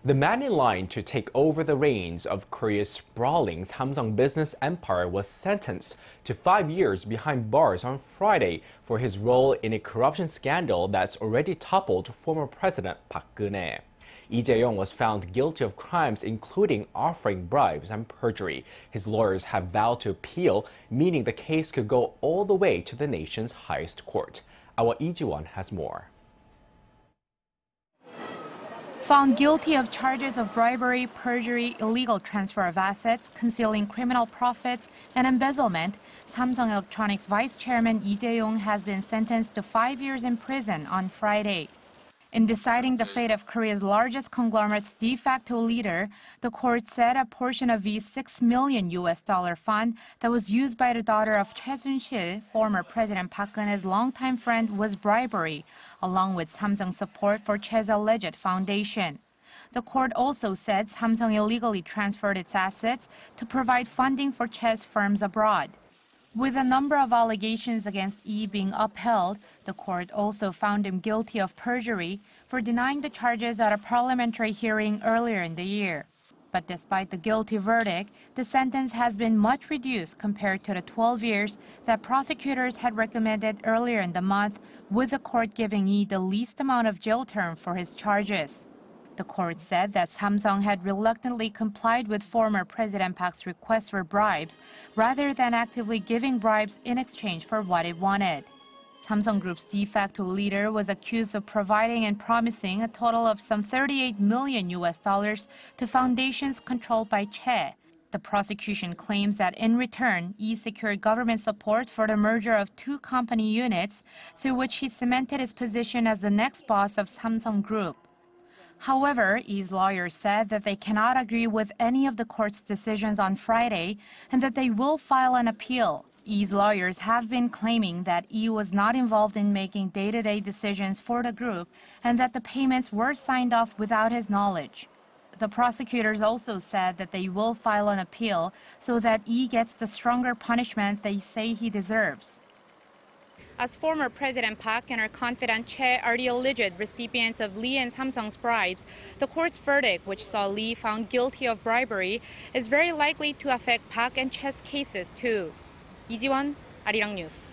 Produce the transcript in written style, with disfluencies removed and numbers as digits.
The man in line to take over the reins of Korea's sprawling Samsung business empire was sentenced to 5 years behind bars on Friday for his role in a corruption scandal that's already toppled former President Park Geun-hye. Lee Jae-yong was found guilty of crimes including offering bribes and perjury. His lawyers have vowed to appeal, meaning the case could go all the way to the nation's highest court. Our Lee Ji-won has more. Found guilty of charges of bribery, perjury, illegal transfer of assets, concealing criminal profits, and embezzlement, Samsung Electronics Vice Chairman Lee Jae-yong has been sentenced to 5 years in prison on Friday. In deciding the fate of Korea's largest conglomerate's de facto leader, the court said a portion of Lee's $6 million fund that was used by the daughter of Choi Soon-sil, former President Park Geun-hye's longtime friend, was bribery, along with Samsung's support for Choi's alleged foundation. The court also said Samsung illegally transferred its assets to provide funding for Choi's firms abroad. With a number of allegations against Lee being upheld, the court also found him guilty of perjury for denying the charges at a parliamentary hearing earlier in the year. But despite the guilty verdict, the sentence has been much reduced compared to the 12 years that prosecutors had recommended earlier in the month, with the court giving Lee the least amount of jail term for his charges. The court said that Samsung had reluctantly complied with former President Park's request for bribes, rather than actively giving bribes in exchange for what it wanted. Samsung Group's de facto leader was accused of providing and promising a total of some $38 million to foundations controlled by Choi. The prosecution claims that in return, Lee secured government support for the merger of two company units, through which he cemented his position as the next boss of Samsung Group. However, Lee's lawyers said that they cannot agree with any of the court's decisions on Friday and that they will file an appeal. Lee's lawyers have been claiming that Lee was not involved in making day-to-day decisions for the group and that the payments were signed off without his knowledge. The prosecutors also said that they will file an appeal so that Lee gets the stronger punishment they say he deserves. As former President Park and her confidant Choi are the alleged recipients of Lee and Samsung's bribes, the court's verdict, which saw Lee found guilty of bribery, is very likely to affect Park and Choi's cases too. Lee Ji-won, Arirang News.